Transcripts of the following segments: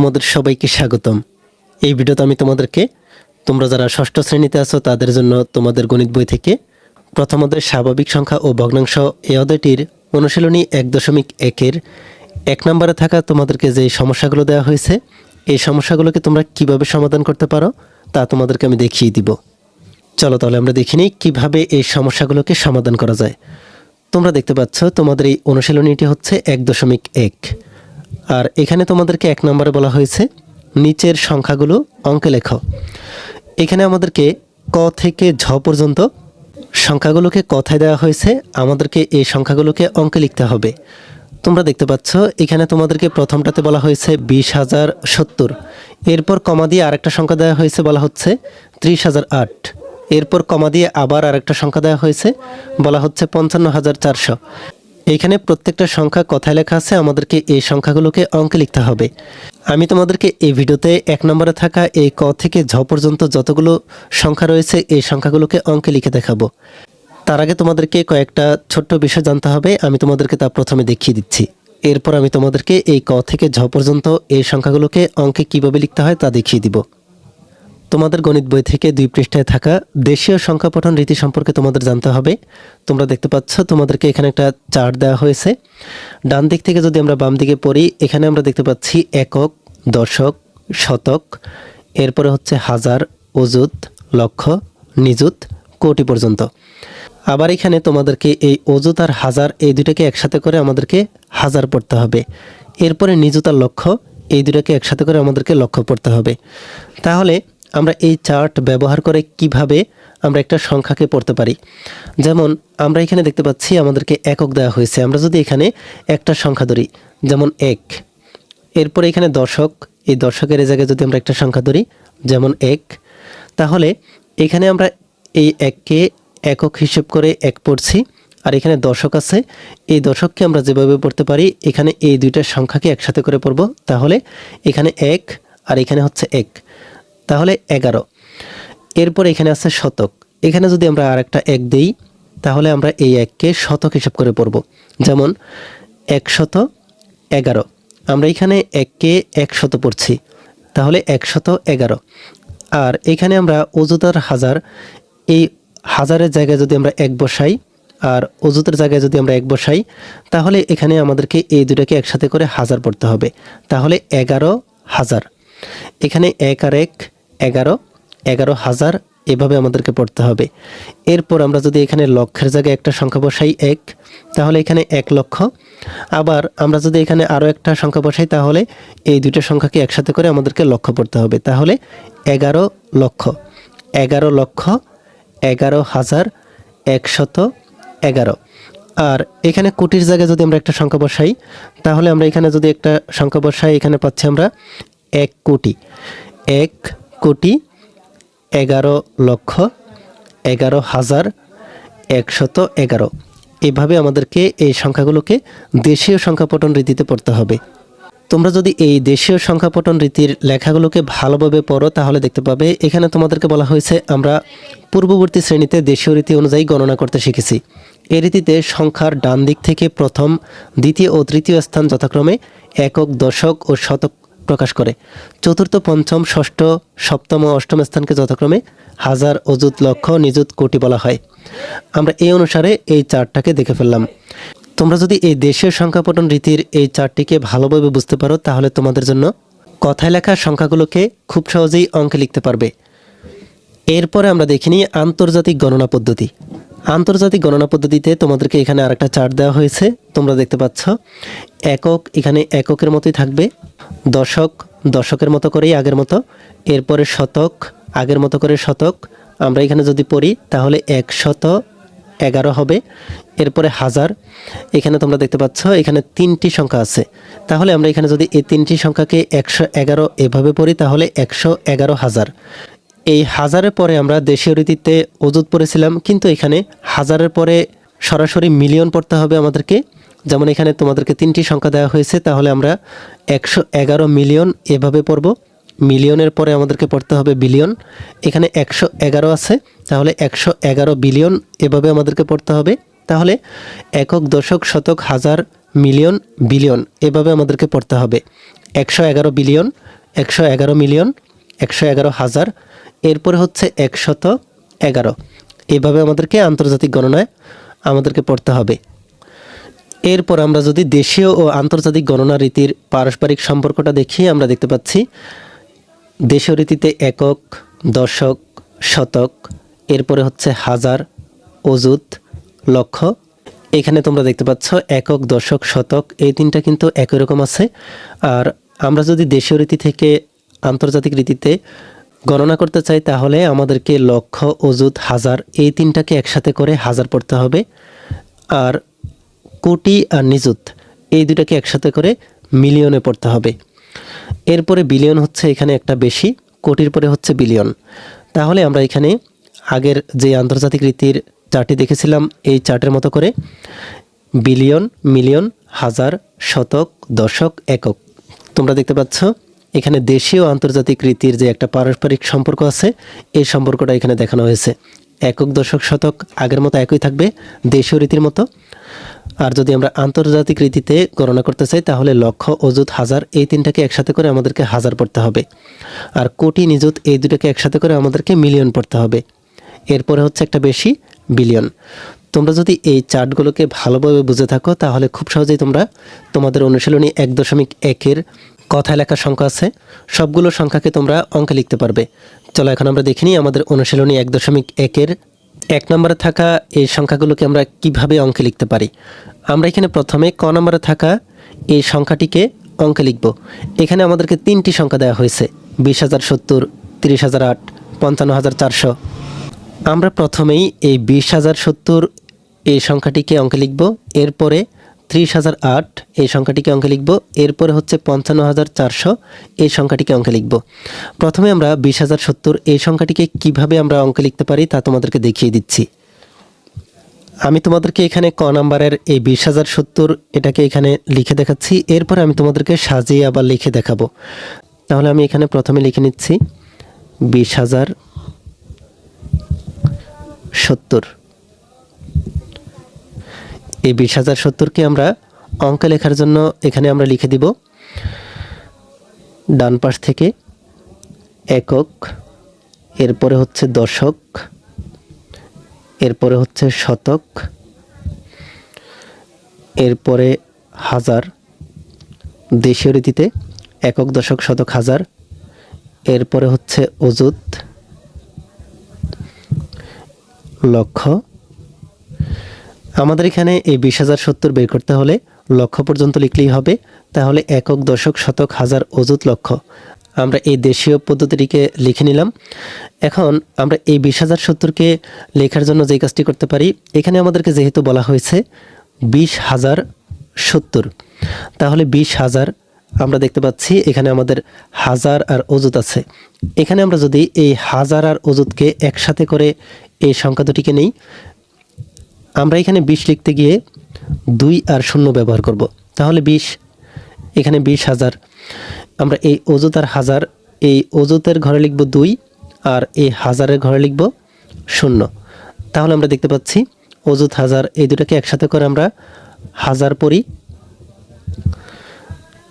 তোমাদের সবাইকে স্বাগতম। এই ভিডিওতে আমি তোমাদেরকে তোমরা যারা ষষ্ঠ শ্রেণীতে আছো তাদের জন্য তোমাদের গণিত বই থেকে প্রথম অধ্যায়ের স্বাভাবিক সংখ্যা ও ভগ্নাংশ এই অধ্যায়টির অনুশীলনী 1.1-এর 1 নম্বরে থাকা তোমাদেরকে যে সমস্যাগুলো দেওয়া হয়েছে এই সমস্যাগুলোকে তোমরা কিভাবে সমাধান করতে পারো তা তোমাদেরকে আমি দেখিয়ে দিব। চলো তাহলে আমরা দেখি নিই কীভাবে এই সমস্যাগুলোকে সমাধান করা যায়। তোমরা দেখতে পাচ্ছ তোমাদের এই অনুশীলনীটি হচ্ছে 1.1। আর এখানে তোমাদেরকে 1 নম্বরে বলা হয়েছে নিচের সংখ্যাগুলো অঙ্কে লেখো। এখানে আমাদেরকে ক থেকে ঝ পর্যন্ত সংখ্যাগুলোকে কথায় দেওয়া হয়েছে, আমাদেরকে এই সংখ্যাগুলোকে অঙ্কে লিখতে হবে। তোমরা দেখতে পাচ্ছ এখানে তোমাদেরকে প্রথমটাতে বলা হয়েছে 20,070, এরপর কমা দিয়ে আরেকটা সংখ্যা দেওয়া হয়েছে বলা হচ্ছে 30,008, এরপর কমা দিয়ে আবার আরেকটা সংখ্যা দেওয়া হয়েছে বলা হচ্ছে 55,400। এখানে প্রত্যেকটা সংখ্যা কথায় লেখা আছে, আমাদেরকে এই সংখ্যাগুলোকে অঙ্কে লিখতে হবে। আমি তোমাদেরকে এই ভিডিওতে 1 নম্বরে থাকা এই ক থেকে ঝ পর্যন্ত যতগুলো সংখ্যা রয়েছে এই সংখ্যাগুলোকে অঙ্কে লিখে দেখাবো। তার আগে তোমাদেরকে কয়েকটা ছোট্ট বিষয় জানতে হবে, আমি তোমাদেরকে তা প্রথমে দেখিয়ে দিচ্ছি। এরপর আমি তোমাদেরকে এই ক থেকে ঝ পর্যন্ত এই সংখ্যাগুলোকে অঙ্কে কিভাবে লিখতে হয় তা দেখিয়ে দিব। তোমাদের গণিত বই থেকে 2 পৃষ্ঠায় থাকা দেশীয় সংখ্যা পঠন রীতি সম্পর্কে তোমাদের জানতে হবে। তোমরা দেখতে পাচ্ছ তোমাদেরকে এখানে একটা চার্ট দেওয়া হয়েছে। ডান দিক থেকে যদি আমরা বাম দিকে পড়ি, এখানে আমরা দেখতে পাচ্ছি একক, দশক, শতক, এরপরে হচ্ছে হাজার, অযুত, লক্ষ, নিযুত, কোটি পর্যন্ত। আবার এখানে তোমাদেরকে এই অযুত আর হাজার এই দুটাকে একসাথে করে আমাদেরকে হাজার পড়তে হবে। এরপরে নিযুত আর লক্ষ এই দুটাকে একসাথে করে আমাদেরকে লক্ষ পড়তে হবে। তাহলে আমরা এই চার্ট ব্যবহার করে কিভাবে আমরা একটা সংখ্যাকে পড়তে পারি। যেমন আমরা এখানে দেখতে পাচ্ছি আমাদেরকে একক দেওয়া হয়েছে, আমরা যদি এখানে একটা সংখ্যা ধরি যেমন 1, এরপরে এখানে দশক, এই দশকের এই জায়গায় যদি আমরা একটা সংখ্যা ধরি যেমন 1, তাহলে এখানে আমরা এই 1কে একক হিসেব করে 1 পড়ছি, আর এখানে দশক আছে, এই দশককে আমরা যেভাবে পড়তে পারি এখানে এই দুইটা সংখ্যাকে একসাথে করে পড়ব। তাহলে এখানে 1 আর এখানে হচ্ছে 1, তাহলে 11। এরপর এখানে আছে শতক, এখানে যদি আমরা আর একটা 1 দেই তাহলে আমরা এই 1কে শতক হিসাব করে পড়ব, যেমন 111। আমরা এখানে 1কে 100 পড়ছি, তাহলে 111। আর এখানে আমরা অযুতার হাজার, এই হাজারের জায়গায় যদি আমরা 1 বসাই আর অযুতের জায়গায় যদি আমরা 1 বসাই তাহলে এখানে আমাদেরকে এই দুটাকে একসাথে করে হাজার পড়তে হবে, তাহলে 11,000। এখানে 1 আর 1 11, 11,000 এভাবে আমাদেরকে পড়তে হবে। এরপর আমরা যদি এখানে লক্ষের জায়গায় একটা সংখ্যা বসাই 1, তাহলে এখানে 1 লক্ষ। আবার আমরা যদি এখানে আরও একটা সংখ্যা বসাই তাহলে এই দুটো সংখ্যাকে একসাথে করে আমাদেরকে লক্ষ পড়তে হবে, তাহলে 11 লক্ষ, 11 লক্ষ 11,111। আর এখানে কোটির জায়গায় যদি আমরা একটা সংখ্যা বসাই তাহলে আমরা এখানে যদি একটা সংখ্যা বসাই এখানে পাচ্ছি আমরা 1 কোটি, 1 কোটি 11,11,111। এভাবে আমাদেরকে এই সংখ্যাগুলোকে দেশীয় সংখ্যাপঠন রীতিতে পড়তে হবে। তোমরা যদি এই দেশীয় সংখ্যাপঠন রীতির লেখাগুলোকে ভালোভাবে পড়ো তাহলে দেখতে পাবে এখানে তোমাদেরকে বলা হয়েছে আমরা পূর্ববর্তী শ্রেণীতে দেশীয় রীতি অনুযায়ী গণনা করতে শিখেছি। এই রীতিতে সংখ্যার ডান দিক থেকে প্রথম, দ্বিতীয় ও তৃতীয় স্থান যথাক্রমে একক, দশক ও শতক প্রকাশ করে। চতুর্থ, পঞ্চম, ষষ্ঠ, সপ্তম ও অষ্টম স্থানকে যথাক্রমে হাজার, অযুত, লক্ষ, নিযুত, কোটি বলা হয়। আমরা এই অনুসারে এই চার্টটাকে দেখে ফেললাম। তোমরা যদি এই দেশীয় সংখ্যাপঠন রীতির এই চার্টটিকে ভালোভাবে বুঝতে পারো তাহলে তোমাদের জন্য কথায় লেখা সংখ্যাগুলোকে খুব সহজেই অঙ্কে লিখতে পারবে। এরপরে আমরা দেখিনি আন্তর্জাতিক গণনা পদ্ধতি। আন্তর্জাতিক গণনা পদ্ধতিতে তোমাদেরকে এখানে আরেকটা চার্ট দেওয়া হয়েছে, তোমরা দেখতে পাচ্ছ একক এখানে এককের মতোই থাকবে, দশক দশকের মতো করেই আগের মতো, এরপরে শতক আগের মতো করে শতক, আমরা এখানে যদি পড়ি তাহলে 111 হবে। এরপরে হাজার, এখানে তোমরা দেখতে পাচ্ছ এখানে 3টি সংখ্যা আছে, তাহলে আমরা এখানে যদি এই 3টি সংখ্যাকে 111 এভাবে পড়ি তাহলে 111,000। এই হাজারের পরে আমরা দেশীয় রীতিতে অযুত পড়েছিলাম, কিন্তু এখানে হাজারের পরে সরাসরি মিলিয়ন পড়তে হবে আমাদেরকে। যেমন এখানে তোমাদেরকে 3টি সংখ্যা দেওয়া হয়েছে, তাহলে আমরা 111 মিলিয়ন এভাবে পড়ব। মিলিয়নের পরে আমাদেরকে পড়তে হবে বিলিয়ন, এখানে 111 আছে তাহলে 111 বিলিয়ন এভাবে আমাদেরকে পড়তে হবে। তাহলে একক, দশক, শতক, হাজার, মিলিয়ন, বিলিয়ন এভাবে আমাদেরকে পড়তে হবে। 111 বিলিয়ন 111 মিলিয়ন, 111,000, এরপরে হচ্ছে 111। এভাবে আমাদেরকে আন্তর্জাতিক গণনায় আমাদেরকে পড়তে হবে। এরপর আমরা যদি দেশীয় ও আন্তর্জাতিক গণনা রীতির পারস্পরিক সম্পর্কটা দেখি, আমরা দেখতে পাচ্ছি দেশীয় রীতিতে একক, দশক, শতক, এরপরে হচ্ছে হাজার, অযুত, লক্ষ। এখানে তোমরা দেখতে পাচ্ছ একক, দশক, শতক এই তিনটা কিন্তু একই রকম আছে। আর আমরা যদি দেশীয় রীতি থেকে আন্তর্জাতিক রীতিতে গণনা করতে চাই তাহলে আমাদেরকে লক্ষ, অযুত, হাজার এই তিনটাকে একসাথে করে হাজার পড়তে হবে। আর কোটি আর নিযুত এই দুটাকে একসাথে করে মিলিয়নে পড়তে হবে। এরপরে বিলিয়ন হচ্ছে এখানে একটা বেশি, কোটির পরে হচ্ছে বিলিয়ন। তাহলে আমরা এখানে আগের যে আন্তর্জাতিক রীতির চার্টটি দেখেছিলাম এই চার্টের মতো করে বিলিয়ন, মিলিয়ন, হাজার, শতক, দশক, একক। তোমরা দেখতে পাচ্ছ এখানে দেশীয় আন্তর্জাতিক রীতির যে একটা পারস্পরিক সম্পর্ক আছে এই সম্পর্কটা এখানে দেখানো হয়েছে। একক, দশক, শতক আগের মতো একই থাকবে দেশীয় রীতির মতো। আর যদি আমরা আন্তর্জাতিক রীতিতে গণনা করতে চাই তাহলে লক্ষ, অযুত, হাজার এই তিনটাকে একসাথে করে আমাদেরকে হাজার পড়তে হবে। আর কোটি, নিযুত এই দুটাকে একসাথে করে আমাদেরকে মিলিয়ন পড়তে হবে। এরপরে হচ্ছে একটা বেশি, বিলিয়ন। তোমরা যদি এই চার্টগুলোকে ভালোভাবে বুঝে থাকো তাহলে খুব সহজেই তোমরা তোমাদের অনুশীলনী 1.1-এর কথায় লেখা সংখ্যা আছে সবগুলো সংখ্যাকে তোমরা অঙ্কে লিখতে পারবে। চলো এখন আমরা দেখে নিই আমাদের অনুশীলনী 1.1-এর 1 নম্বরে থাকা এই সংখ্যাগুলোকে আমরা কিভাবে অঙ্কে লিখতে পারি। আমরা এখানে প্রথমে ক নম্বরে থাকা এই সংখ্যাটিকে অঙ্কে লিখব। এখানে আমাদেরকে 3টি সংখ্যা দেওয়া হয়েছে 20,070, 30,008, 55,400। আমরা প্রথমেই এই 20,070 এই সংখ্যাটিকে অঙ্কে লিখব, এরপরে 30,008 এই সংখ্যাটিকে অঙ্কে লিখব, এরপরে হচ্ছে 55,400 এই সংখ্যাটিকে অঙ্কে লিখব। প্রথমে আমরা 20,070 এই সংখ্যাটিকে কিভাবে আমরা অঙ্কে লিখতে পারি তা তোমাদেরকে দেখিয়ে দিচ্ছি। আমি তোমাদেরকে এখানে ক নাম্বারের এই 20,070 এটাকে এখানে লিখে দেখাচ্ছি, এরপরে আমি তোমাদেরকে সাজিয়ে আবার লিখে দেখাবো। তাহলে আমি এখানে প্রথমে লিখে নিচ্ছি 20,070। এই 20,070কে আমরা অঙ্কে লেখার জন্য এখানে আমরা লিখে দিব ডান পাশ থেকে একক, এরপরে হচ্ছে দশক, এরপরে হচ্ছে শতক, এরপরে হাজার দেশীয় রীতিতে একক, দশক, শতক, হাজার, এরপরে হচ্ছে অযুত, লক্ষ। আমাদের এখানে এই 20,070 বের করতে হলে লক্ষ পর্যন্ত লিখলেই হবে। তাহলে একক, দশক, শতক, হাজার, অযুত, লক্ষ আমরা এই দেশীয় পদ্ধতিটিকে লিখে নিলাম। এখন আমরা এই 20,070কে লেখার জন্য যে কাজটি করতে পারি, এখানে আমাদেরকে যেহেতু বলা হয়েছে 20,070, তাহলে 20,000 আমরা দেখতে পাচ্ছি এখানে আমাদের হাজার আর অযুত আছে। এখানে আমরা যদি এই হাজার আর অযুতকে একসাথে করে এই সংখ্যা দুটিকে নেই, আমরা এখানে 20 লিখতে গিয়ে 2 আর 0 ব্যবহার করব। তাহলে 20, এখানে 20,000। আমরা এই অযুত আর হাজার, এই অযুতের ঘরে লিখব 2 আর এই হাজারের ঘরে লিখব 0। তাহলে আমরা দেখতে পাচ্ছি অযুত, হাজার এই দুটাকে একসাথে করে আমরা হাজার পড়ি।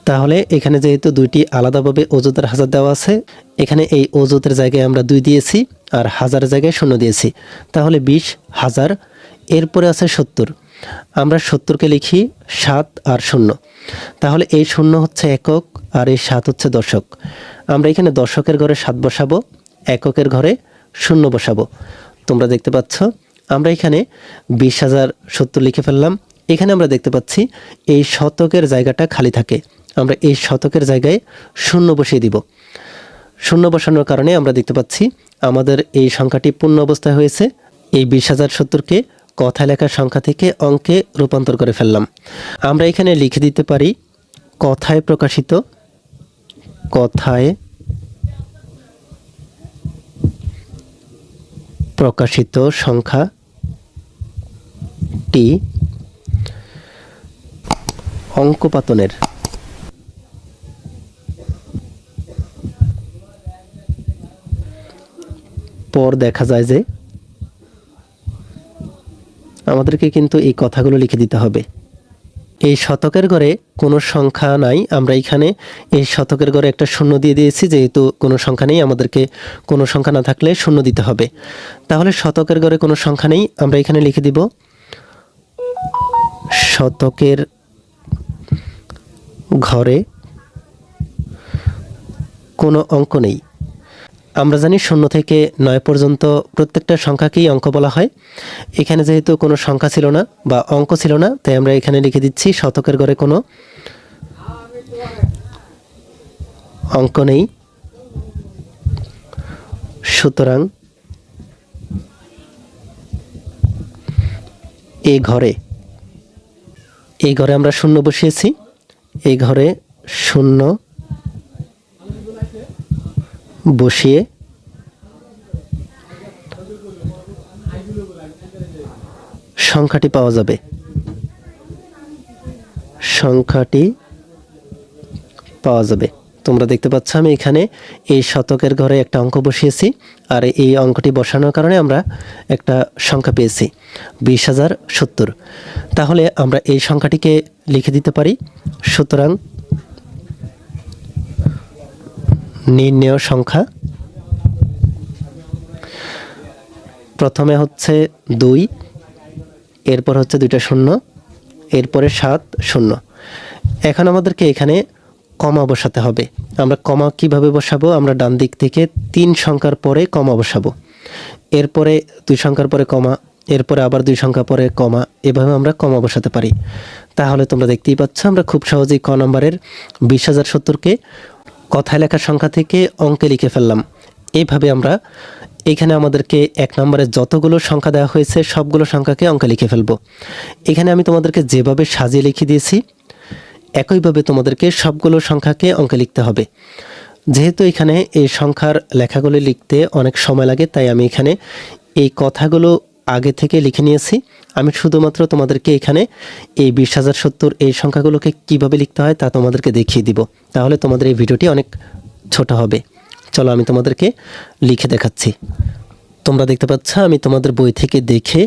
তাহলে এখানে যেহেতু দুইটি আলাদাভাবে অযুত আর হাজার দেওয়া আছে, এখানে এই অযুতের জায়গায় আমরা 2 দিয়েছি আর হাজারের জায়গায় 0 দিয়েছি। তাহলে 20,000। এরপরে আছে 70, আমরা 70কে লিখি 7 আর 0। তাহলে এই 0 হচ্ছে একক আর এই 7 হচ্ছে দশক। আমরা এখানে দশকের ঘরে 7 বসাবো, এককের ঘরে 0 বসাবো। তোমরা দেখতে পাচ্ছ আমরা এখানে 20,070 লিখে ফেললাম। এখানে আমরা দেখতে পাচ্ছি এই শতকের জায়গাটা খালি থাকে, আমরা এই শতকের জায়গায় 0 বসিয়ে দিব। 0 বসানোর কারণে আমরা দেখতে পাচ্ছি আমাদের এই সংখ্যাটি পূর্ণ অবস্থায় হয়েছে। এই 20,070কে কথায় লেখার সংখ্যা থেকে অঙ্কে রূপান্তর করে ফেললাম। আমরা এখানে লিখে দিতে পারি কথায় প্রকাশিত, কথায় প্রকাশিত সংখ্যাটি অঙ্কপাতনের পর দেখা যায় যে আমাদেরকে কিন্তু এই কথাগুলো লিখে দিতে হবে। এই শতকের ঘরে কোনো সংখ্যা নাই, আমরা এখানে এই শতকের ঘরে একটা শূন্য দিয়ে দিয়েছি, যেহেতু কোনো সংখ্যা নেই আমাদেরকে কোনো সংখ্যা না থাকলে শূন্য দিতে হবে। তাহলে শতকের ঘরে কোনো সংখ্যা নেই, আমরা এখানে লিখে দিব শতকের ঘরে কোনো অঙ্ক নেই। আমরা জানি 0 থেকে 9 পর্যন্ত প্রত্যেকটা সংখ্যাকেই অঙ্ক বলা হয়। এখানে যেহেতু কোনো সংখ্যা ছিল না বা অঙ্ক ছিল না, তাই আমরা এখানে লিখে দিচ্ছি শতকের ঘরে কোনো অঙ্ক নেই। সুতরাং এই ঘরে আমরা 0 বসিয়েছি, এই ঘরে 0 বসিয়ে সংখ্যাটি পাওয়া যাবে। তোমরা দেখতে পাচ্ছ আমি এখানে এই শতকের ঘরে একটা অঙ্ক বসিয়েছি, আর এই অঙ্কটি বসানোর কারণে আমরা একটা সংখ্যা পেয়েছি 20,070। তাহলে আমরা এই সংখ্যাটিকে লিখে দিতে পারি। সুতরাং নির্ণেয় সংখ্যা প্রথমে হচ্ছে 2, এরপর হচ্ছে 2টা শূন্য, এরপরে 7 0। এখন আমাদেরকে এখানে কমা বসাতে হবে। আমরা কমা কিভাবে বসাবো? আমরা ডান দিক থেকে 3 সংখ্যার পরে কমা বসাবো, এরপরে 2 সংখ্যার পরে কমা, এরপরে আবার 2 সংখ্যা পরে কমা, এভাবে আমরা কমা বসাতে পারি। তাহলে তোমরা দেখতেই পাচ্ছ আমরা খুব সহজেই ক নম্বরের 20,070কে কথায় লেখা সংখ্যা থেকে অঙ্কে লিখে ফেললাম। এইভাবে আমরা এখানে আমাদেরকে 1 নম্বরে যতগুলো সংখ্যা দেওয়া হয়েছে সবগুলো সংখ্যাকে অঙ্কে লিখে ফেলবো। এখানে আমি তোমাদেরকে যেভাবে সাজিয়ে লিখে দিয়েছি একইভাবে তোমাদেরকে সবগুলো সংখ্যাকে অঙ্কে লিখতে হবে। যেহেতু এখানে এই সংখ্যার লেখাগুলো লিখতে অনেক সময় লাগে, তাই আমি এখানে এই কথাগুলো আগে থেকে লিখে নিয়েছি। আমি শুধুমাত্র তোমাদেরকে এখানে এই 20,070 এই সংখ্যাগুলোকে কিভাবে লিখতে হয় তা তোমাদেরকে দেখিয়ে দিব। তাহলে তোমাদের এই ভিডিওটি অনেক ছোট হবে। চলো আমি তোমাদেরকে লিখে দেখাচ্ছি। তোমরা দেখতে পাচ্ছ আমি তোমাদের বই থেকে দেখে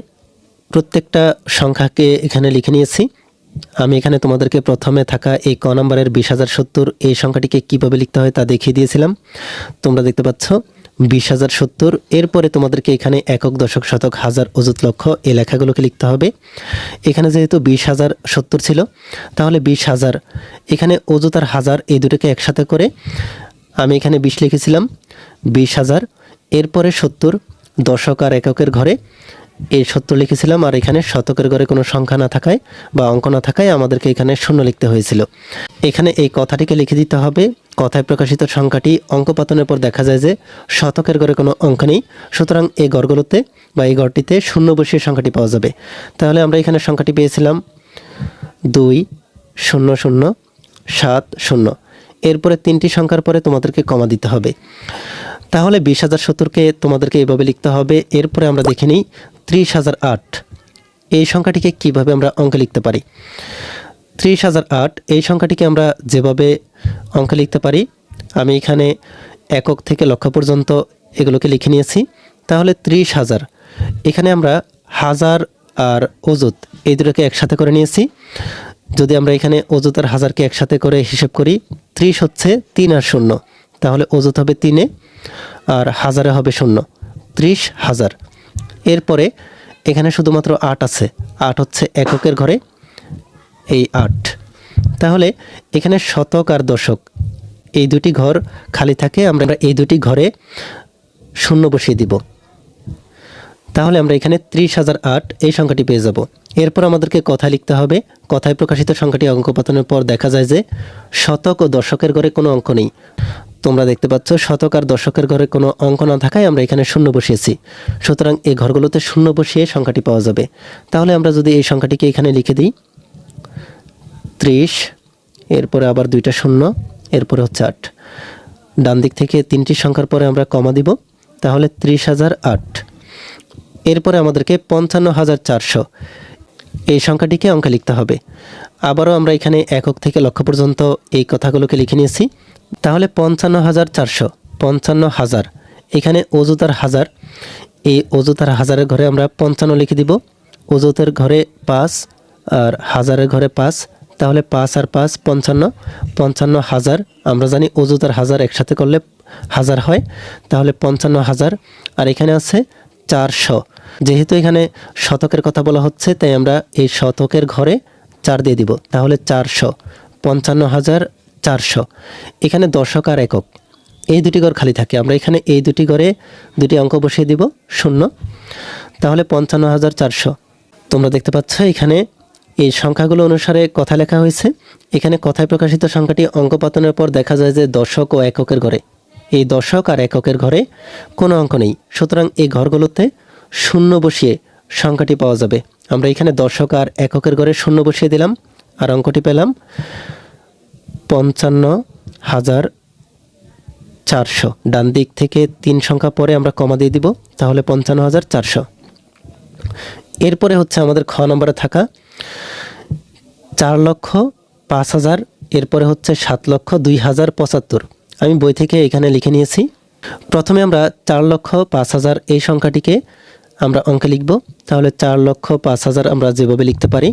প্রত্যেকটা সংখ্যাকে এখানে লিখে নিয়েছি। আমি এখানে তোমাদেরকে প্রথমে থাকা এই ক নম্বরের 20,070 এই সংখ্যাটিকে কিভাবে লিখতে হয় তা দেখিয়ে দিয়েছিলাম। তোমরা দেখতে পাচ্ছ 20,070। এরপরে তোমাদেরকে এখানে একক, দশক, শতক, হাজার, অযুত, লক্ষ এই লেখাগুলোকে লিখতে হবে। এখানে যেহেতু 20,070 ছিল, তাহলে 20,000, এখানে অযুত আর হাজার এই দুটোকে একসাথে করে আমি এখানে 20 লিখেছিলাম, 20,000। এরপরে 70, দশক আর এককের ঘরে এই 70 লিখেছিলাম, আর এখানে শতকের ঘরে কোনো সংখ্যা না থাকায় বা অঙ্ক না থাকায় আমাদেরকে এখানে 0 লিখতে হয়েছিল। এখানে এই কথাটিকে লিখে দিতে হবে। কথায় প্রকাশিত সংখ্যাটি অঙ্ক পাতনের পর দেখা যায় যে শতকের ঘরে কোনো অঙ্ক নেই, সুতরাং এই ঘরগুলোতে বা এই ঘরটিতে 0 বসিয়ে সংখ্যাটি পাওয়া যাবে। তাহলে আমরা এখানে সংখ্যাটি পেয়েছিলাম 2,0,0,7,0। এরপরে 3টি সংখ্যার পরে তোমাদেরকে কমা দিতে হবে। তাহলে 20,070কে তোমাদেরকে এইভাবে লিখতে হবে। এরপরে আমরা দেখে নিই 30,008 এই সংখ্যাটিকে কিভাবে আমরা অঙ্কে লিখতে পারি। 30,008 এই সংখ্যাটিকে আমরা যেভাবে অঙ্কে লিখতে পারি, আমি এখানে একক থেকে লক্ষ পর্যন্ত এগুলোকে লিখে নিয়েছি। তাহলে 30,000, এখানে আমরা হাজার আর অযুত এই দুটোকে একসাথে করে নিয়েছি। যদি আমরা এখানে অযুত আর হাজারকে একসাথে করে হিসেব করি, 30 হচ্ছে 3 আর 0, তাহলে অযুত হবে 3-এ আর হাজারে হবে 0, 30,000। এরপরে এখানে শুধুমাত্র 8 আছে, 8 হচ্ছে এককের ঘরে, এই 8। তাহলে এখানে শতক আর দশক এই দুটি ঘর খালি থাকে, আমরা এই দুটি ঘরে 0 বসিয়ে দিব। তাহলে আমরা এখানে 30,008 এই সংখ্যাটি পেয়ে যাব। এরপর আমাদেরকে কথা লিখতে হবে। কথায় প্রকাশিত সংখ্যাটি অঙ্ক পাতনের পর দেখা যায় যে শতক ও দশকের ঘরে কোনো অঙ্ক নেই। তোমরা দেখতে পাচ্ছ শতক আর দশকের ঘরে কোনো অঙ্ক না থাকায় আমরা এখানে 0 বসিয়েছি। সুতরাং এই ঘরগুলোতে 0 বসিয়ে সংখ্যাটি পাওয়া যাবে। তাহলে আমরা যদি এই সংখ্যাটিকে এখানে লিখে দিই 30, এরপরে আবার 2টা শূন্য, এরপরে হচ্ছে 8। ডান দিক থেকে 3টি সংখ্যার পরে আমরা কমা দিব, তাহলে 30,008। এরপরে আমাদেরকে 55,400 এই সংখ্যাটিকে অঙ্কে লিখতে হবে। আবারও আমরা এখানে একক থেকে লক্ষ পর্যন্ত এই কথাগুলোকে লিখে নিয়েছি। তাহলে 55,400, 55,000, এখানে অযুত আর হাজার, এই অযুত আর হাজারের ঘরে আমরা 55 লিখে দিব। অযুতের ঘরে 5 আর হাজারের ঘরে 5, তাহলে 5 আর 5 55, 55,000। আমরা জানি অযুত আর হাজার একসাথে করলে হাজার হয়, তাহলে 55,000। আর এখানে আছে 400। যেহেতু এখানে শতকের কথা বলা হচ্ছে, তাই আমরা এই শতকের ঘরে 4 দিয়ে দিব, তাহলে 400, 55,400। এখানে দশক আর একক এই দুটি ঘর খালি থাকে, আমরা এখানে এই দুটি ঘরে দুটি অঙ্ক বসিয়ে দিব শূন্য, তাহলে 55,400। তোমরা দেখতে পাচ্ছ এখানে এই সংখ্যাগুলো অনুসারে কথা লেখা হয়েছে। এখানে কথায় প্রকাশিত সংখ্যাটি অঙ্ক পাতনের পর দেখা যায় যে দশক ও এককের ঘরে, এই দশক আর এককের ঘরে কোনো অঙ্ক নেই, সুতরাং এই ঘরগুলোতে শূন্য বসিয়ে সংখ্যাটি পাওয়া যাবে। আমরা এখানে দশক আর এককের ঘরে শূন্য বসিয়ে দিলাম আর অঙ্কটি পেলাম 55,400। ডান দিক থেকে 3 সংখ্যা পরে আমরা কমা দিয়ে দিব, তাহলে 55,400। এরপরে হচ্ছে আমাদের খ নম্বরে থাকা 4,05,000, এরপরে হচ্ছে 7,02,075। আমি বই থেকে এখানে লিখে নিয়েছি। প্রথমে আমরা 4,05,000 এই সংখ্যাটিকে আমরা অঙ্কে লিখব, তাহলে 4,05,000 আমরা যেভাবে লিখতে পারি।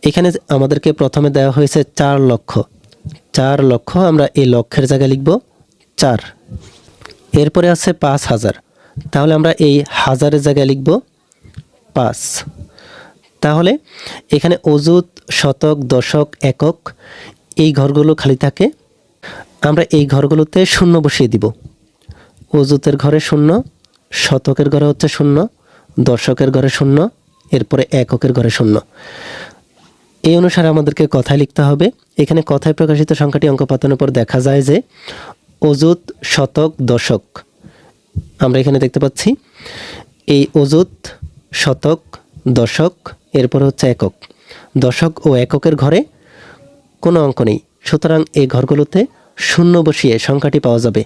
এখানে আমাদেরকে প্রথমে দেওয়া হয়েছে 4 লক্ষ, 4 লক্ষ আমরা এই লক্ষের জায়গায় লিখব 4। এরপরে আছে 5,000, তাহলে আমরা এই হাজারের জায়গায় লিখব 5। তাহলে এখানে অযুত, শতক, দশক, একক এই ঘরগুলো খালি থাকে, আমরা এই ঘরগুলোতে শূন্য বসিয়ে দিব। অযুতের ঘরে শূন্য, শতকের ঘরে হচ্ছে শূন্য, দশকের ঘরে শূন্য, এরপরে এককের ঘরে শূন্য। এই অনুসারে আমাদেরকে কথায় লিখতে হবে। এখানে কথায় প্রকাশিত সংখ্যাটি অঙ্ক পাতানোর পর দেখা যায় যে অযুত, শতক, দশক। আমরা এখানে দেখতে পাচ্ছি এই অযুত, শতক, দশক, এরপর হচ্ছে একক। দশক ও এককের ঘরে কোনো অঙ্ক নেই, সুতরাং এই ঘরগুলোতে শূন্য বসিয়ে সংখ্যাটি পাওয়া যাবে।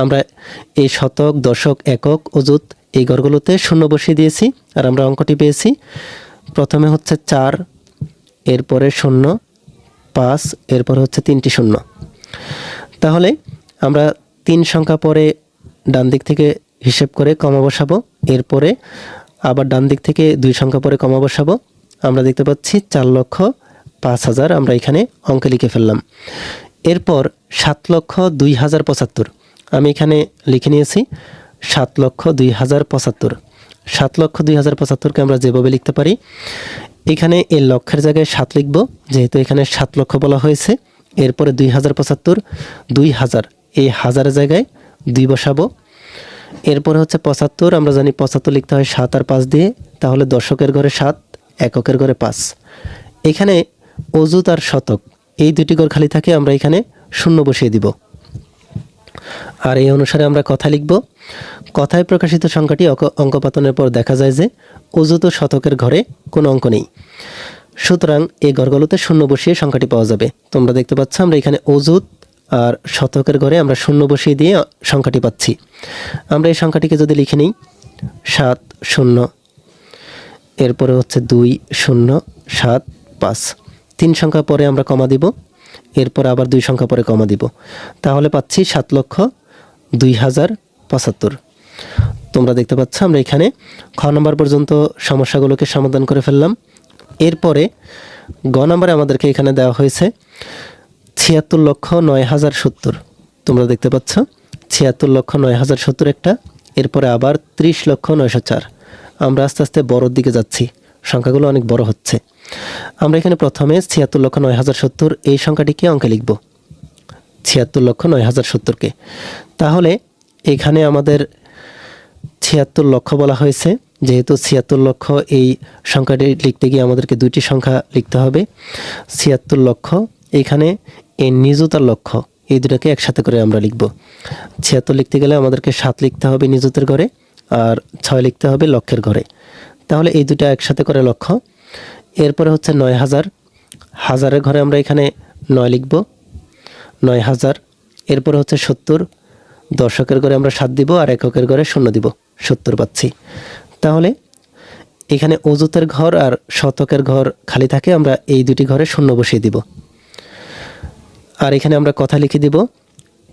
আমরা এই শতক, দশক, একক, অযুত এই ঘরগুলোতে শূন্য বসিয়ে দিয়েছি আর আমরা অঙ্কটি পেয়েছি। প্রথমে হচ্ছে 4, এরপরে 0, 5, এরপর হচ্ছে 3টি শূন্য। তাহলে আমরা 3 সংখ্যা পরে ডান দিক থেকে হিসেব করে কমা বসাবো, এরপরে আবার ডান দিক থেকে 2 সংখ্যা পরে কমা বসাবো। আমরা দেখতে পাচ্ছি 4,05,000 আমরা এখানে অঙ্কে লিখে ফেললাম। এরপর 7,02,075 আমি এখানে লিখে নিয়েছি 7,02,075। 7,02,075কে আমরা যেভাবে লিখতে পারি, এখানে এই লক্ষের জায়গায় 7 লিখব, যেহেতু এখানে 7 লক্ষ বলা হয়েছে। এরপরে 2,075, 2,000 এই হাজারের জায়গায় 2 বসাবো। এরপরে হচ্ছে 75, আমরা জানি 75 লিখতে হয় 7 আর 5 দিয়ে, তাহলে দশকের ঘরে 7, এককের ঘরে 5। এখানে অযুত আর শতক এই দুটি ঘর খালি থাকে, আমরা এখানে শূন্য বসিয়ে দিব আর এই অনুসারে আমরা কথা লিখব। কথায় প্রকাশিত সংখ্যাটি অঙ্ক পাতনের পর দেখা যায় যে অযুত ও শতকের ঘরে কোনো অঙ্ক নেই, সুতরাং এই ঘরগুলোতে শূন্য বসিয়ে সংখ্যাটি পাওয়া যাবে। তোমরা দেখতে পাচ্ছ আমরা এখানে অযুত আর শতকের ঘরে আমরা শূন্য বসিয়ে দিয়ে সংখ্যাটি পাচ্ছি। আমরা এই সংখ্যাটিকে যদি লিখে নিই 7, 0, এরপরে হচ্ছে 2, 0, 7, 5, 3 সংখ্যা পরে আমরা কমা দিব, এরপর আবার 2 সংখ্যা পরে কমা দিব, তাহলে পাচ্ছি 7,02,075। তোমরা দেখতে পাচ্ছ আমরা এখানে খ নম্বর পর্যন্ত সমস্যাগুলোকে সমাধান করে ফেললাম। এরপরে গ নম্বরে আমাদেরকে এখানে দেওয়া হয়েছে 76,09,070। তোমরা দেখতে পাচ্ছ 76,09,070 একটা, এরপরে আবার 30,09,004। আমরা আস্তে আস্তে বড়র দিকে যাচ্ছি, সংখ্যাগুলো অনেক বড় হচ্ছে। আমরা এখানে প্রথমে 76,09,070 এই সংখ্যাটিকে অঙ্কে লিখব, 76,09,070কে। তাহলে এখানে আমাদের 76 লক্ষ বলা হয়েছে, যেহেতু 76 লক্ষ এই সংখ্যাটি লিখতে গিয়ে আমাদেরকে 2টি সংখ্যা লিখতে হবে। 76 লক্ষ, এখানে এই নিযুতার লক্ষ এই দুটাকে একসাথে করে আমরা লিখব। 76 লিখতে গেলে আমাদেরকে 7 লিখতে হবে নিযুতের ঘরে আর 6 লিখতে হবে লক্ষের ঘরে, তাহলে এই দুটা একসাথে করে লক্ষ। এরপরে হচ্ছে 9,000, হাজারের ঘরে আমরা এখানে 9 লিখব, 9,000। এরপরে হচ্ছে 70, দশকের ঘরে আমরা 7 দিব আর এককের ঘরে 0 দিব, 70 পাচ্ছি। তাহলে এখানে অযুতের ঘর আর শতকের ঘর খালি থাকে, আমরা এই দুটি ঘরে 0 বসিয়ে দিব আর এখানে আমরা কথা লিখে দিব।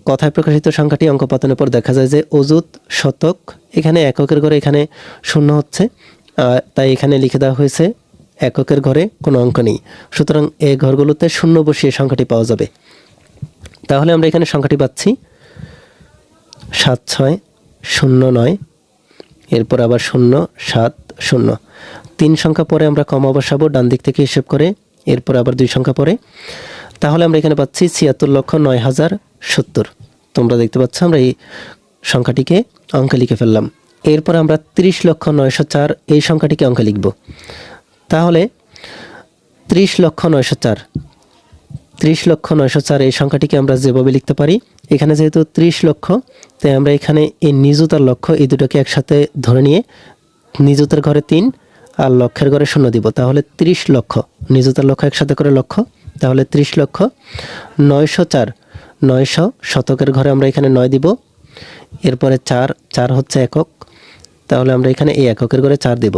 কথায় প্রকাশিত সংখ্যাটি অঙ্ক পাতনের পর দেখা যায় যে অযুত, শতক, এখানে এককের ঘরে এখানে 0 হচ্ছে, তাই এখানে লিখে দেওয়া হয়েছে এককের ঘরে কোনো অঙ্ক নেই, সুতরাং এই ঘরগুলোতে শূন্য বসিয়ে সংখ্যাটি পাওয়া যাবে। তাহলে আমরা এখানে সংখ্যাটি পাচ্ছি 7609, এরপর আবার 070। 3 সংখ্যা পরে আমরা কমা বসাবো ডান দিক থেকে হিসেব করে, এরপর আবার 2 সংখ্যা পরে। তাহলে আমরা এখানে পাচ্ছি 76,09,070। তোমরা দেখতে পাচ্ছ আমরা এই সংখ্যাটিকে অঙ্কে লিখে ফেললাম। এরপর আমরা 30,09,004 এই সংখ্যাটিকে অঙ্কে লিখব। তাহলে 30,09,004 30,09,004 এই সংখ্যাটিকে আমরা যেভাবে লিখতে পারি, এখানে যেহেতু 30 লক্ষ, তাই আমরা এখানে এই নিযুতার লক্ষ এই দুটোকে একসাথে ধরে নিয়ে নিযুতের ঘরে 3 আর লক্ষের ঘরে 0 দিব। তাহলে 30 লক্ষ, নিযুতার লক্ষ একসাথে করে লক্ষ, তাহলে 30,09,004। 900 শতকের ঘরে আমরা এখানে 9 দিব, এরপরে 4 হচ্ছে একক, তাহলে আমরা এখানে এই এককের ঘরে 4 দিব।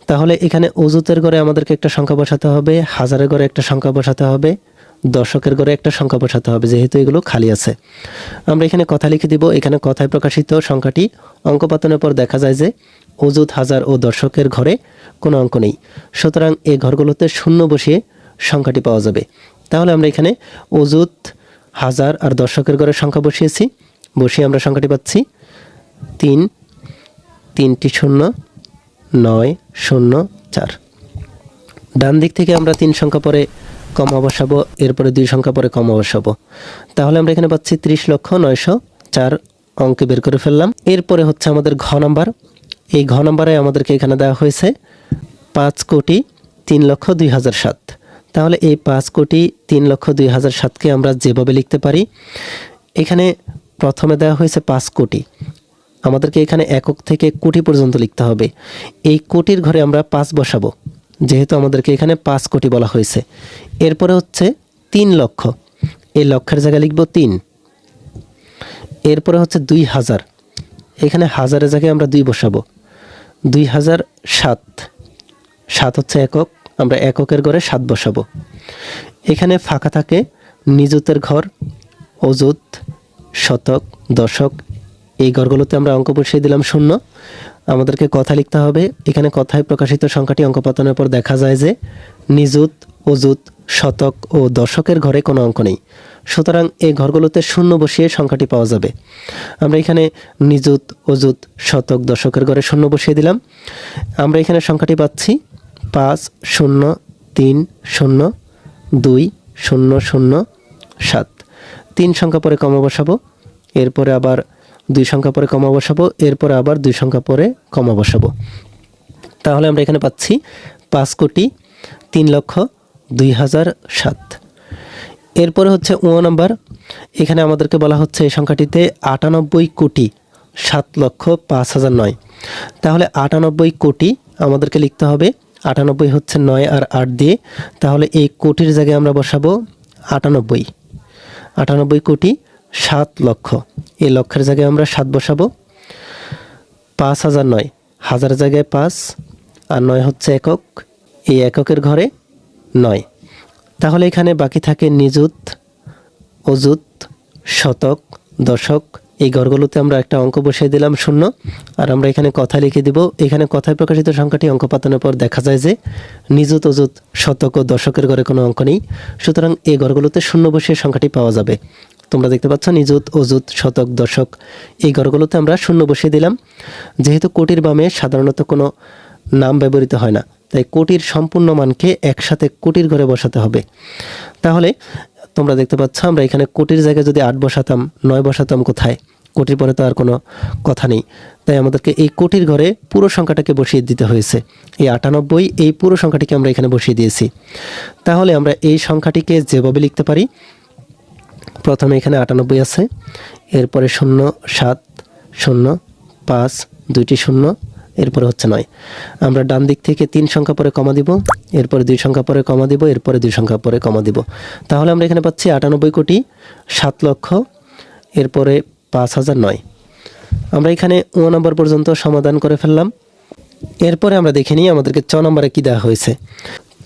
তাহলে এখানে অযুতের ঘরে আমাদেরকে একটা সংখ্যা বসাতে হবে, হাজারের ঘরে একটা সংখ্যা বসাতে হবে, দশকের ঘরে একটা সংখ্যা বসাতে হবে, যেহেতু এগুলো খালি আছে। আমরা এখানে কথা লিখে দিব। এখানে কথায় প্রকাশিত সংখ্যাটি অঙ্ক পাতনের পর দেখা যায় যে অযুত, হাজার ও দশকের ঘরে কোনো অঙ্ক নেই, সুতরাং এই ঘরগুলোতে শূন্য বসিয়ে সংখ্যাটি পাওয়া যাবে। তাহলে আমরা এখানে অযুত, হাজার আর দশকের ঘরে সংখ্যা বসিয়েছি, বসিয়ে আমরা সংখ্যাটি পাচ্ছি 3টি 0 904। ডান দিক থেকে আমরা 3 সংখ্যা পরে কমা বসাবো, এরপরে 2 সংখ্যা পরে কমা বসাবো। তাহলে আমরা এখানে পাচ্ছি 30,09,004 অঙ্কে বের করে ফেললাম। এরপরে হচ্ছে আমাদের ঘ নাম্বার। এই ঘ নাম্বারে আমাদেরকে এখানে দেওয়া হয়েছে 5,03,02,007। তাহলে এই 5,03,02,007কে আমরা যেভাবে লিখতে পারি, এখানে প্রথমে দেওয়া হয়েছে 5 কোটি, আমাদেরকে এখানে একক থেকে কোটি পর্যন্ত লিখতে হবে। এই কোটির ঘরে আমরা 5 বসাবো, যেহেতু আমাদেরকে এখানে 5 কোটি বলা হয়েছে। এরপরে হচ্ছে 3 লক্ষ, এই লক্ষের জায়গায় লিখব 3। এরপরে হচ্ছে 2000, এখানে হাজারের জায়গায় আমরা 2 বসাবো। 2007, 7 হচ্ছে একক, আমরা এককের ঘরে 7 বসাবো। এখানে ফাঁকা থাকে নিযুতের ঘর, অযুত, শতক, দশক, এই ঘরগুলোতে আমরা অঙ্ক বসিয়ে দিলাম 0। আমাদেরকে কথা লিখতে হবে। এখানে কথায় প্রকাশিত সংখ্যাটি অঙ্ক পাতনের পর দেখা যায় যে নিযুত, অযুত, শতক ও দশকের ঘরে কোনো অঙ্ক নেই, সুতরাং এই ঘরগুলোতে 0 বসিয়ে সংখ্যাটি পাওয়া যাবে। আমরা এখানে নিযুত, অযুত, শতক, দশকের ঘরে 0 বসিয়ে দিলাম। আমরা এখানে সংখ্যাটি পাচ্ছি 5,0,3,0,2,0,0,7। 3 সংখ্যা পরে কমা বসাবো, এরপরে আবার 2 সংখ্যা পরে কমা বসাবো, এরপরে আবার 2 সংখ্যা পরে কমা বসাবো। তাহলে আমরা এখানে পাচ্ছি 5,03,02,007। এরপরে হচ্ছে ও নাম্বার। এখানে আমাদেরকে বলা হচ্ছে এই সংখ্যাটিতে 98,07,05,009। তাহলে 98 কোটি আমাদেরকে লিখতে হবে। 98 হচ্ছে 9 আর 8 দিয়ে, তাহলে এই কোটির জায়গায় আমরা বসাবো 98। 98 কোটি 7 লক্ষ, এই লক্ষের জায়গায় আমরা 7 বসাবো। 5,009, হাজারের জায়গায় 5 আর 9 হচ্ছে একক, এই এককের ঘরে 9। তাহলে এখানে বাকি থাকে নিযুত, অযুত, শতক, দশক, এই ঘরগুলোতে আমরা একটা অঙ্ক বসিয়ে দিলাম 0। আর আমরা এখানে কথা লিখে দিব। এখানে কথায় প্রকাশিত সংখ্যাটি অঙ্ক পাতনের পর দেখা যায় যে নিযুত, অযুত, শতক ও দশকের ঘরে কোনো অঙ্ক নেই, সুতরাং এই ঘরগুলোতে 0 বসিয়ে সংখ্যাটি পাওয়া যাবে। তোমরা দেখতে পাচ্ছ নিযুত, অযুত, শতক, দশক, এই ঘরগুলোতে আমরা 0 বসিয়ে দিলাম। যেহেতু কোটির বামে সাধারণত কোনো নাম ব্যবহৃত হয় না, তাই কোটির সম্পূর্ণ মানকে একসাথে কোটির ঘরে বসাতে হবে। তাহলে তোমরা দেখতে পাচ্ছ আমরা এখানে কোটির জায়গায় যদি 8 বসাতাম, 9 বসাতাম, কোথায়? কোটির পরে তো আর কোনো কথা নেই, তাই আমাদেরকে এই কোটির ঘরে পুরো সংখ্যাটাকে বসিয়ে দিতে হয়েছে। এই 98, এই পুরো সংখ্যাটিকে আমরা এখানে বসিয়ে দিয়েছি। তাহলে আমরা এই সংখ্যাটিকে যেভাবে লিখতে পারি, প্রথমে এখানে 98 আছে, এরপরে 0 7 0 5 2টি 0, এরপরে হচ্ছে 9। আমরা ডান দিক থেকে 3 সংখ্যা পরে কমা দিব, এরপরে 2 সংখ্যা পরে কমা দিব, এরপরে 2 সংখ্যা পরে কমা দিব। তাহলে আমরা এখানে পাচ্ছি 98 কোটি 7 লক্ষ, এরপরে 5,009। আমরা এখানে ও নম্বর পর্যন্ত সমাধান করে ফেললাম। এরপরে আমরা দেখে নিই আমাদেরকে চ নম্বরে কি দেওয়া হয়েছে।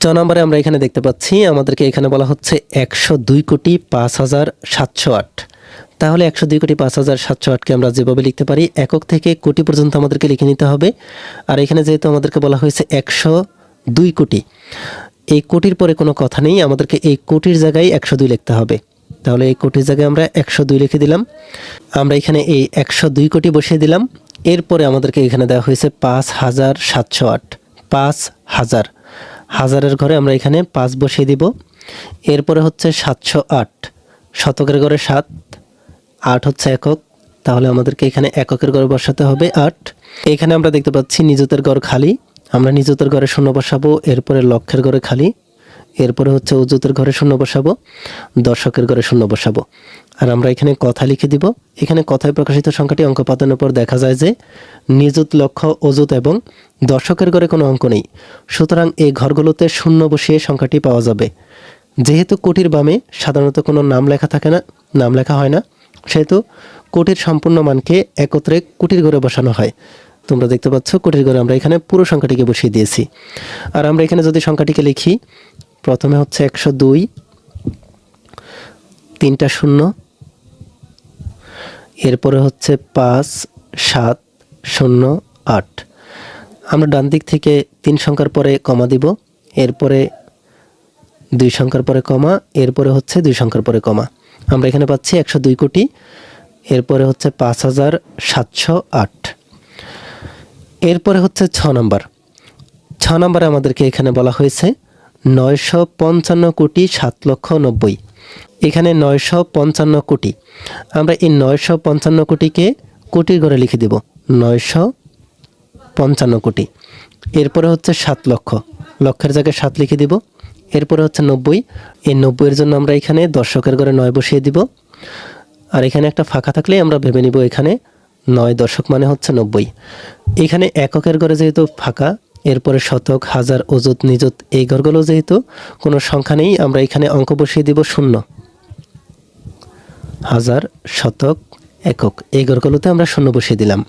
চ নম্বরে আমরা এখানে দেখতে পাচ্ছি আমাদেরকে এখানে বলা হচ্ছে 102,05,708। তাহলে 102,05,708কে আমরা যেভাবে লিখতে পারি, একক থেকে কোটি পর্যন্ত আমাদেরকে লিখে নিতে হবে। আর এখানে যেহেতু আমাদেরকে বলা হয়েছে 2 কোটি। এই কোটির পরে কোনো কথা নেই, আমাদেরকে এই কোটির জায়গায় 102 লিখতে হবে। তাহলে এই কোটির জায়গায় আমরা 102 লিখে দিলাম। আমরা এখানে এই 102 কোটি বসিয়ে দিলাম। এরপরে আমাদেরকে এখানে দেওয়া হয়েছে 5,708, 5,000, হাজারের ঘরে আমরা এখানে 5 বসিয়ে দিব। এরপরে হচ্ছে 708, শতকের ঘরে 7, 8 হচ্ছে একক, তাহলে আমাদেরকে এখানে এককের ঘরে বসাতে হবে 8। এখানে আমরা দেখতে পাচ্ছি নিযুতের ঘর খালি, আমরা নিযুতের ঘরে শূন্য বসাবো। এরপরে লক্ষের ঘরে খালি, এরপরে হচ্ছে অযুতের ঘরে শূন্য বসাবো, দশকের ঘরে শূন্য বসাবো। আর আমরা এখানে কথা লিখে দিব। এখানে কথায় প্রকাশিত সংখ্যাটি অঙ্ক পাতানোর পর দেখা যায় যে নিযুত, লক্ষ, অযুত এবং দশকের ঘরে কোনো অঙ্ক নেই। সুতরাং এই ঘরগুলোতে শূন্য বসিয়ে সংখ্যাটি পাওয়া যাবে। যেহেতু কোটির বামে সাধারণত কোনো নাম লেখা থাকে না, নাম লেখা হয় না, সেহেতু কোটির সম্পূর্ণ মানকে একত্রে কোটির ঘরে বসানো হয়। তোমরা দেখতে পাচ্ছ কোটির ঘরে আমরা এখানে পুরো সংখ্যাটিকে বসিয়ে দিয়েছি। আর আমরা এখানে যদি সংখ্যাটিকে লিখি, প্রথমে হচ্ছে 102, 3টা শূন্য, এরপরে হচ্ছে 5,708। আমরা ডান দিক থেকে 3 সংখ্যার পরে কমা দিব, এরপরে 2 সংখ্যার পরে কমা, এরপরে হচ্ছে 2 সংখ্যার পরে কমা। আমরা এখানে পাচ্ছি 102 কোটি, এরপরে হচ্ছে 5,708। এরপরে হচ্ছে 6 নম্বর। 6 নম্বরে আমাদেরকে এখানে বলা হয়েছে 955 কোটি 7,90,000। এখানে 955 কোটি, আমরা এই 955 কোটিকে কোটির ঘরে লিখে দেব, 955 কোটি। এরপরে হচ্ছে 7 লক্ষ, লক্ষের জায়গায় 7 লিখে দিব। এরপরে হচ্ছে 90, এই 90-এর জন্য আমরা এখানে দশকের ঘরে 9 বসিয়ে দিব। আর এখানে একটা ফাঁকা থাকলে আমরা ভেবে নিব এখানে 9 দশক মানে হচ্ছে 90। এখানে এককের ঘরে যেহেতু ফাঁকা, এরপরে শতক, হাজার, অযুত, নিযুত এই ঘরগুলো যেহেতু কোনো সংখ্যা নেই, আমরা এখানে অঙ্ক বসিয়ে দিব 0। হাজার, শতক, একক এই ঘরগুলোতে আমরা 0 বসিয়ে দিলাম।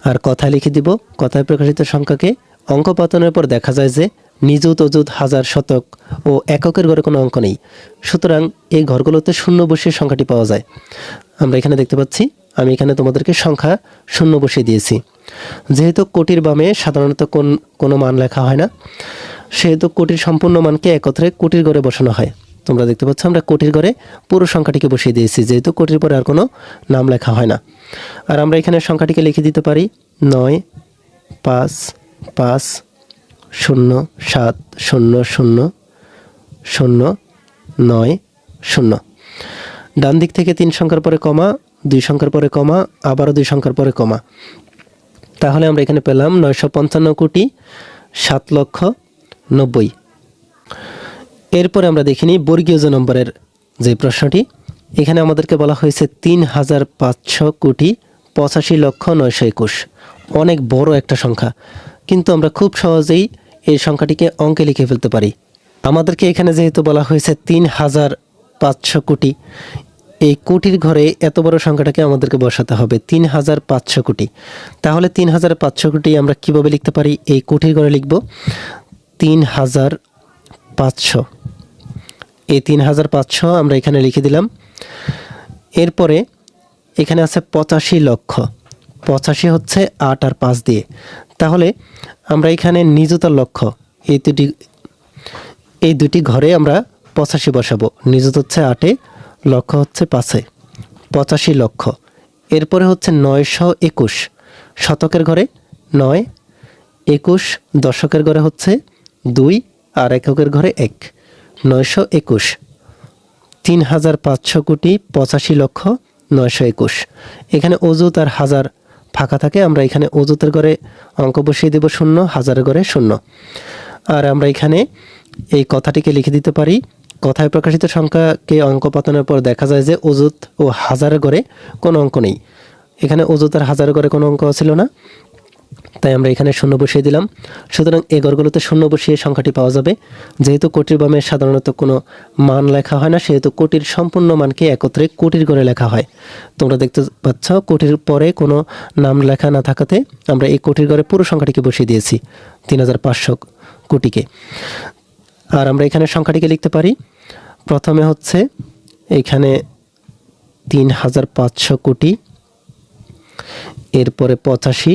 আর কথা লিখে দিব। কথায় প্রকাশিত সংখ্যাকে অঙ্ক পাতনের পর দেখা যায় যে নিযুত, অযুত, হাজার, শতক ও এককের ঘরে কোনো অঙ্ক নেই। সুতরাং এই ঘরগুলোতে 0 বসিয়ে সংখ্যাটি পাওয়া যায়। আমরা এখানে দেখতে পাচ্ছি, আমি এখানে তোমাদেরকে সংখ্যা 0 বসিয়ে দিয়েছি। যেহেতু কোটির বামে সাধারণত কোনো মান লেখা হয় না, সেহেতু কোটির সম্পূর্ণ মানকে একত্রে কোটির ঘরে বসানো হয়। তোমরা দেখতে পাচ্ছ আমরা কোটির ঘরে পুরো সংখ্যাটিকে বসিয়ে দিয়েছি, যেহেতু কোটির পরে আর কোনো নাম লেখা হয় না। আর আমরা এখানে সংখ্যাটিকে লিখে দিতে পারি 9,5,5,0,0,0,0,9,0। ডান দিক থেকে 3 সংখ্যার পরে কমা, 2 সংখ্যার পরে কমা, আবারও 2 সংখ্যার পরে কমা। তাহলে আমরা এখানে পেলাম 955 কোটি 7,90,000। এরপরে আমরা দেখিনি বর্গীয় জ নম্বরের যে প্রশ্নটি। এখানে আমাদেরকে বলা হয়েছে 3,500 কোটি 85,921। অনেক বড় একটা সংখ্যা, কিন্তু আমরা খুব সহজেই এই সংখ্যাটিকে অঙ্কে লিখে ফেলতে পারি। আমাদেরকে এখানে যেহেতু বলা হয়েছে 3,500 কোটি, এই কোটির ঘরে এত বড় সংখ্যাটাকে আমাদেরকে বসাতে হবে 3,500 কোটি। তাহলে 3,500 কোটি আমরা কিভাবে লিখতে পারি? এই কোটির ঘরে লিখব 3,500। এই 3,500 আমরা এখানে লিখে দিলাম। এরপরে এখানে আছে 85 লক্ষ, 85 হচ্ছে 8 আর 5 দিয়ে। তাহলে আমরা এখানে নিযুত লক্ষ, এই দুটি ঘরে আমরা 85 বসাবো। নিযুত হচ্ছে 8-এ, লক্ষ হচ্ছে 5-এ, 85 লক্ষ। এরপরে হচ্ছে 921, শতকের ঘরে 9, 21, দশকের ঘরে হচ্ছে 2 আর এককের ঘরে 1, 921। 3,500 কোটি 85 লক্ষ 921। এখানে অযুত আর হাজার ফাঁকা থাকে, আমরা এখানে অযুতের ঘরে অঙ্ক বসিয়ে দেব 0, হাজারের ঘরে 0। আর আমরা এখানে এই কথাটিকে লিখে দিতে পারি। কথায় প্রকাশিত সংখ্যাকে অঙ্ক পাতানোর পর দেখা যায় যে অযুত ও হাজারের ঘরে কোনো অঙ্ক নেই। এখানে অযুত আর হাজারের ঘরে কোনো অঙ্ক ছিল না, তাই আমরা এখানে 0 বসিয়ে দিলাম। সুতরাং এই ঘরগুলোতে 0 বসিয়ে সংখ্যাটি পাওয়া যাবে। যেহেতু কোটির বামে সাধারণত কোনো মান লেখা হয় না, সেহেতু কোটির সম্পূর্ণ মানকে একত্রে কোটির ঘরে লেখা হয়। তোমরা দেখতে পাচ্ছ কোটির পরে কোনো নাম লেখা না থাকাতে আমরা এই কোটির ঘরে পুরো সংখ্যাটিকে বসিয়ে দিয়েছি 3,500 কোটিকে। আর আমরা এখানে সংখ্যাটিকে লিখতে পারি। প্রথমে হচ্ছে এখানে 3,500 কোটি, এরপরে 85,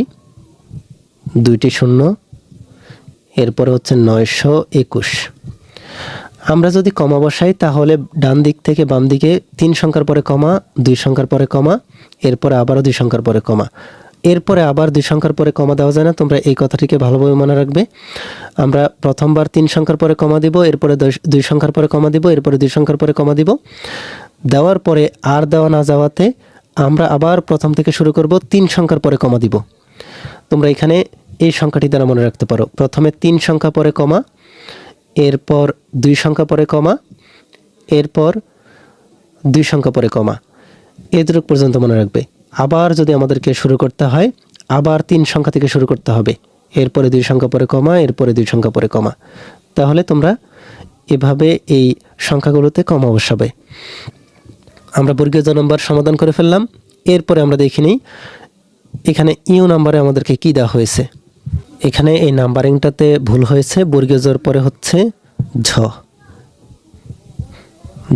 2টি শূন্য, এরপরে হচ্ছে 921। আমরা যদি কমা বসাই তাহলে ডান দিক থেকে বাম দিকে 3 সংখ্যার পরে কমা, 2 সংখ্যার পরে কমা, এরপরে আবারও 2 সংখ্যার পরে কমা, এরপরে আবার 2 সংখ্যার পরে কমা দেওয়া যায় না। তোমরা এই কথাটিকে ভালোভাবে মনে রাখবে। আমরা প্রথমবার 3 সংখ্যার পরে কমা দিব, এরপরে 2 সংখ্যার পরে কমা দিব, এরপরে 2 সংখ্যার পরে কমা দিব। দেওয়ার পরে আর দেওয়া না যাওয়াতে আমরা আবার প্রথম থেকে শুরু করব, 3 সংখ্যার পরে কমা দিব। তোমরা এখানে এই সংখ্যাটি দ্বারা মনে রাখতে পারো। প্রথমে 3 সংখ্যা পরে কমা, এরপর 2 সংখ্যা পরে কমা, এরপর 2 সংখ্যা পরে কমা, এতটুকু পর্যন্ত মনে রাখবে। আবার যদি আমাদেরকে শুরু করতে হয়, আবার 3 সংখ্যা থেকে শুরু করতে হবে, এরপরে 2 সংখ্যা পরে কমা, এরপরে 2 সংখ্যা পরে কমা। তাহলে তোমরা এভাবে এই সংখ্যাগুলোতে কমা বসাবে। আমরা বর্গীয় জ নম্বর সমাধান করে ফেললাম। এরপরে আমরা দেখে নিই এখানে ইউ নাম্বারে আমাদেরকে কি দেওয়া হয়েছে। এখানে এই নাম্বারিংটাতে ভুল হয়েছে, বর্গীয় জর পরে হচ্ছে ঝ,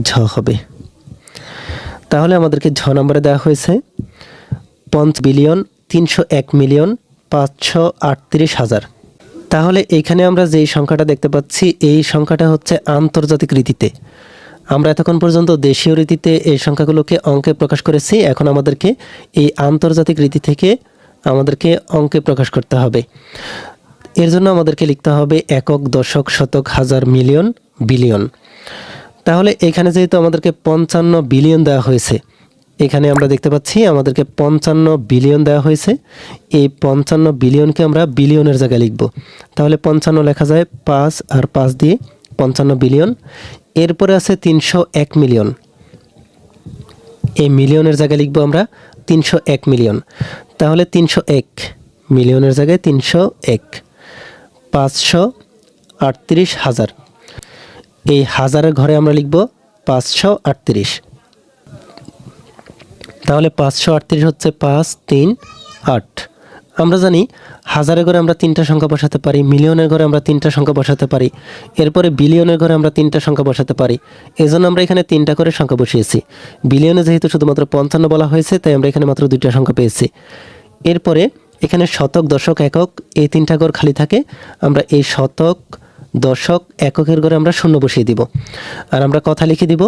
ঝ হবে। তাহলে আমাদেরকে ঝ নম্বরে দেওয়া হয়েছে 5,301,538,000। তাহলে এইখানে আমরা যেই সংখ্যাটা দেখতে পাচ্ছি এই সংখ্যাটা হচ্ছে আন্তর্জাতিক রীতিতে। আমরা এতক্ষণ পর্যন্ত দেশীয় রীতিতে এই সংখ্যাগুলোকে অঙ্কে প্রকাশ করেছি। এখন আমাদেরকে এই আন্তর্জাতিক রীতি থেকে আমাদেরকে অঙ্কে প্রকাশ করতে হবে। এর জন্য আমাদেরকে লিখতে হবে একক, দশক, শতক, হাজার, মিলিয়ন, বিলিয়ন। তাহলে এখানে যেহেতু আমাদেরকে 55 বিলিয়ন দেওয়া হয়েছে, এখানে আমরা দেখতে পাচ্ছি আমাদেরকে 55 বিলিয়ন দেওয়া হয়েছে। এই 55 বিলিয়নকে আমরা বিলিয়নের জায়গায় লিখব। তাহলে 55 লেখা যায় 5 আর 5 দিয়ে 55 বিলিয়ন। এরপরে আছে 301 মিলিয়ন, এই মিলিয়নের জায়গায় লিখব আমরা 301 মিলিয়ন। তাহলে 301 মিলিয়নের জায়গায় 301, 538,000, এই হাজারের ঘরে আমরা লিখব 538। তাহলে 538 হচ্ছে 5, 3, 8। আমরা জানি হাজারের ঘরে আমরা 3টা সংখ্যা বসাতে পারি, মিলিয়নের ঘরে আমরা 3টা সংখ্যা বসাতে পারি, এরপরে বিলিয়নের ঘরে আমরা 3টা সংখ্যা বসাতে পারি। এজন্য আমরা এখানে 3টা করে সংখ্যা বসিয়েছি। বিলিয়নে যেহেতু শুধুমাত্র 55 বলা হয়েছে, তাই আমরা এখানে মাত্র 2টা সংখ্যা পেয়েছি। এরপরে এখানে শতক, দশক, একক, এই 3টা ঘর খালি থাকে। আমরা এই শতক, দশক, এককের ঘরে আমরা শূন্য বসিয়ে দিব। আর আমরা কথা লিখে দিব।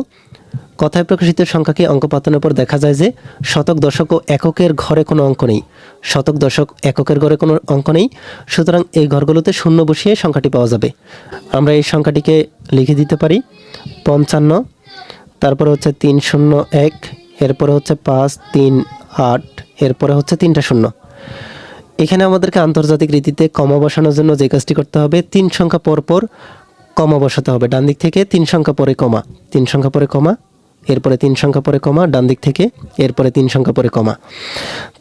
কথায় প্রকাশিত সংখ্যাকে অঙ্ক পাতানোর পর দেখা যায় যে শতক, দশক ও এককের ঘরে কোনো অঙ্ক নেই। শতক, দশক, এককের ঘরে কোনো অঙ্ক নেই। সুতরাং এই ঘরগুলোতে শূন্য বসিয়ে সংখ্যাটি পাওয়া যাবে। আমরা এই সংখ্যাটিকে লিখে দিতে পারি 55, তারপরে হচ্ছে 301, এরপরে হচ্ছে 5, 3, 8, এরপরে হচ্ছে 3টা শূন্য। এখানে আমাদেরকে আন্তর্জাতিক রীতিতে কমা বসানোর জন্য যে কাজটি করতে হবে, 3 সংখ্যা পর পর কমা বসাতে হবে। ডান দিক থেকে 3 সংখ্যা পরে কমা, 3 সংখ্যা পরে কমা, এরপরে 3 সংখ্যা পরে কমা, ডান দিক থেকে এরপরে 3 সংখ্যা পরে কমা।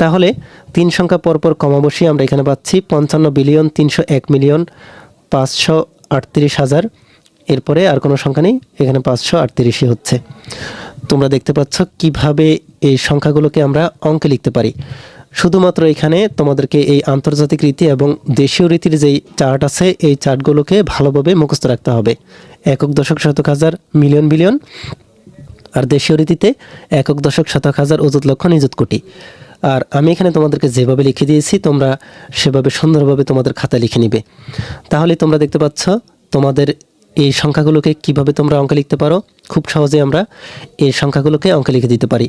তাহলে 3 সংখ্যা পর পর কমা বসিয়ে আমরা এখানে পাচ্ছি 55,301,538,000। এরপরে আর কোনো সংখ্যা নেই, এখানে 538ই হচ্ছে। তোমরা দেখতে পাচ্ছ কিভাবে এই সংখ্যাগুলোকে আমরা অঙ্কে লিখতে পারি। শুধুমাত্র এখানে তোমাদেরকে এই আন্তর্জাতিক রীতি এবং দেশীয় রীতির যেই চার্ট আছে এই চার্টগুলোকে ভালোভাবে মুখস্থ রাখতে হবে। একক, দশক, শতক, হাজার, মিলিয়ন, বিলিয়ন। আর দেশীয় রীতিতে একক, দশক, শতক, হাজার, অযুত, লক্ষ, নিযুত, কোটি। আর আমি এখানে তোমাদেরকে যেভাবে লিখে দিয়েছি তোমরা সেভাবে সুন্দরভাবে তোমাদের খাতায় লিখে নিবে। তাহলে তোমরা দেখতে পাচ্ছ তোমাদের এই সংখ্যাগুলোকে কিভাবে তোমরা অঙ্কে লিখতে পারো। খুব সহজে আমরা এই সংখ্যাগুলোকে অঙ্কে লিখে দিতে পারি।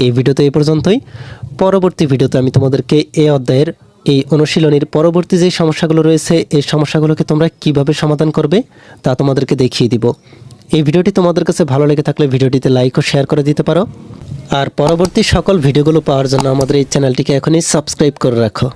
এই ভিডিওতে এই পর্যন্তই। পরবর্তী ভিডিওতে আমি তোমাদেরকে এই অধ্যায়ের এই অনুশীলনীর পরবর্তী যে সমস্যাগুলো রয়েছে এই সমস্যাগুলোকে তোমরা কিভাবে সমাধান করবে তা তোমাদেরকে দেখিয়ে দিব। এই ভিডিওটি তোমাদের কাছে ভালো লেগে থাকলে ভিডিওটিতে লাইক ও শেয়ার করে দিতে পারো। আর পরবর্তী সকল ভিডিওগুলো পাওয়ার জন্য আমাদের এই চ্যানেলটিকে এখনই সাবস্ক্রাইব করে রাখো।